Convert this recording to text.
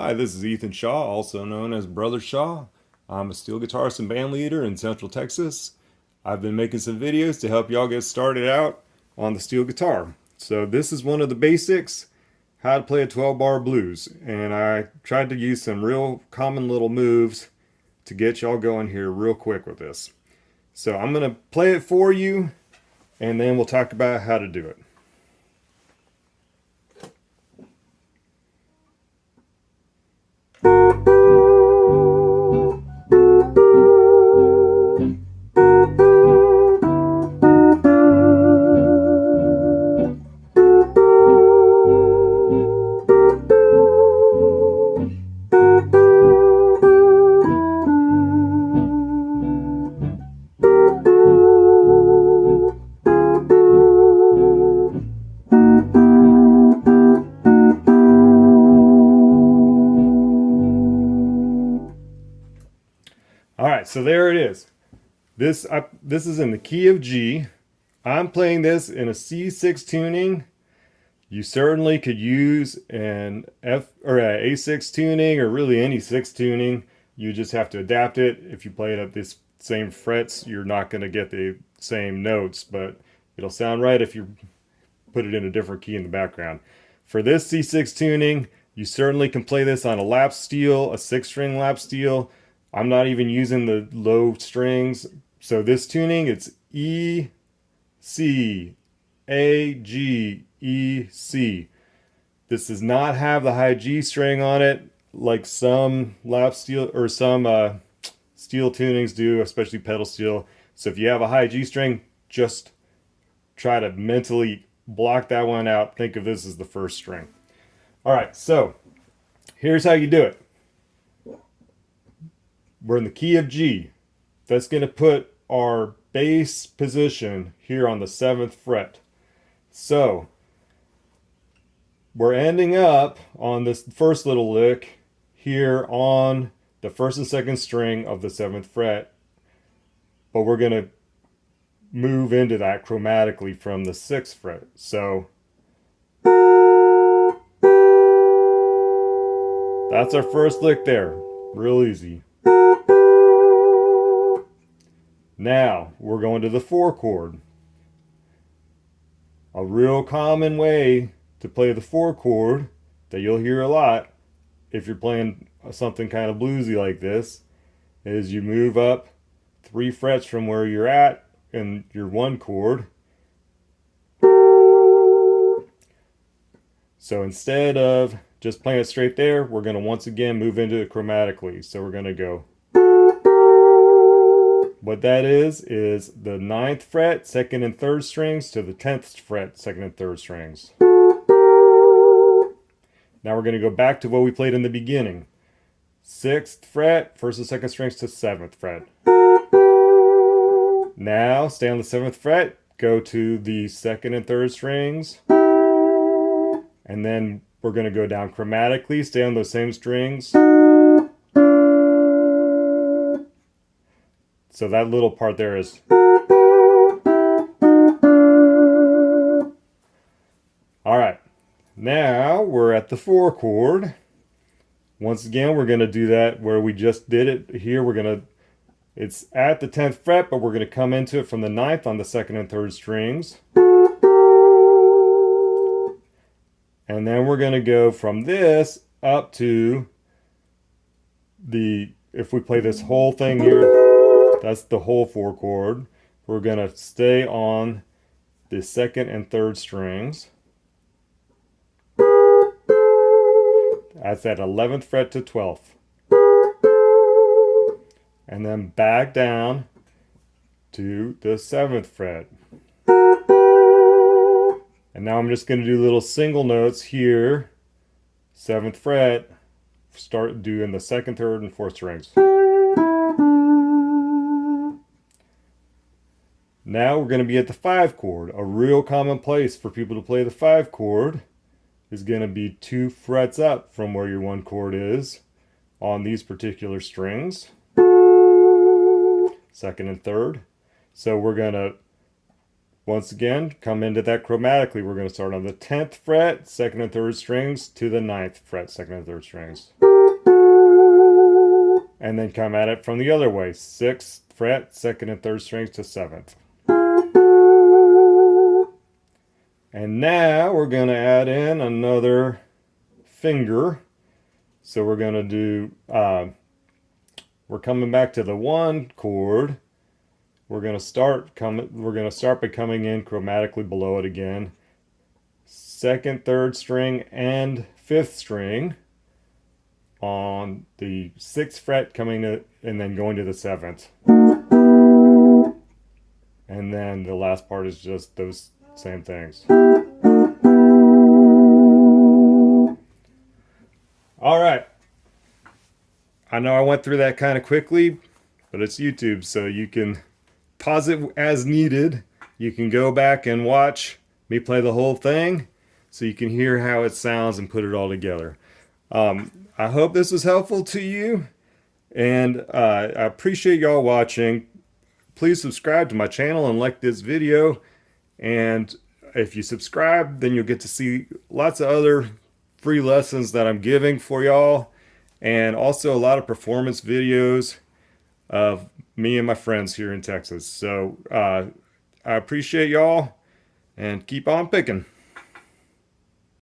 Hi, this is Ethan Shaw, also known as Brother Shaw. I'm a steel guitarist and band leader in Central Texas. I've been making some videos to help y'all get started out on the steel guitar. So this is one of the basics, how to play a 12-bar blues. And I tried to use some real common little moves to get y'all going here real quick with this. So I'm going to play it for you, and then we'll talk about how to do it. All right, so there it is. This is in the key of G. I'm playing this in a C6 tuning. You certainly could use an F or a A6 tuning, or really any 6 tuning. You just have to adapt it. If you play it at this same frets, you're not going to get the same notes, but it'll sound right if you put it in a different key in the background. For this C6 tuning, you certainly can play this on a lap steel, a 6-string lap steel. I'm not even using the low strings. So this tuning, it's E, C, A, G, E, C. This does not have the high G string on it like some lap steel or some steel tunings do, especially pedal steel. So if you have a high G string, just try to mentally block that one out. Think of this as the first string. All right, so here's how you do it. We're in the key of G. That's going to put our bass position here on the 7th fret. So we're ending up on this first little lick here on the 1st and 2nd string of the 7th fret, but we're going to move into that chromatically from the 6th fret. So that's our first lick there. Real easy. Now we're going to the 4 chord. A real common way to play the 4 chord that you'll hear a lot if you're playing something kind of bluesy like this is you move up 3 frets from where you're at in your 1 chord. So instead of just playing it straight there, we're going to once again move into it chromatically. So we're going to go. What that is the 9th fret, 2nd and 3rd strings to the 10th fret, 2nd and 3rd strings. Now we're going to go back to what we played in the beginning. 6th fret, 1st and 2nd strings to 7th fret. Now stay on the 7th fret, go to the 2nd and 3rd strings, and then we're going to go down chromatically, stay on those same strings. So that little part there is. All right, now we're at the 4 chord. Once again, we're going to do that where we just did it here. It's at the 10th fret, but we're going to come into it from the 9th on the 2nd and 3rd strings. And then we're going to go from this up to if we play this whole thing here, that's the whole 4 chord. We're going to stay on the 2nd and 3rd strings. That's at 11th fret to 12th. And then back down to the 7th fret. And now I'm just going to do little single notes here. 7th fret, start doing the 2nd, 3rd, and 4th strings. Now we're going to be at the 5 chord. A real common place for people to play the 5 chord is going to be 2 frets up from where your 1 chord is on these particular strings. 2nd and 3rd. So we're going to once again come into that chromatically. We're going to start on the 10th fret, 2nd and 3rd strings to the 9th fret, 2nd and 3rd strings. And then come at it from the other way. 6th fret, 2nd and 3rd strings to 7th. And now we're going to add in another finger. So we're going to do, we're coming back to the 1 chord. We're going to start by coming in chromatically below it again. 2nd, 3rd string, and 5th string on the 6th fret, coming to, and then going to the 7th. And then the last part is just those same things. All right. I know I went through that kind of quickly, but it's YouTube, so you can pause it as needed. You can go back and watch me play the whole thing so you can hear how it sounds and put it all together. I hope this was helpful to you, and I appreciate y'all watching. Please subscribe to my channel and like this video, and if you subscribe, then you'll get to see lots of other free lessons that I'm giving for y'all, and also a lot of performance videos of me and my friends here in Texas. So I appreciate y'all, and keep on picking.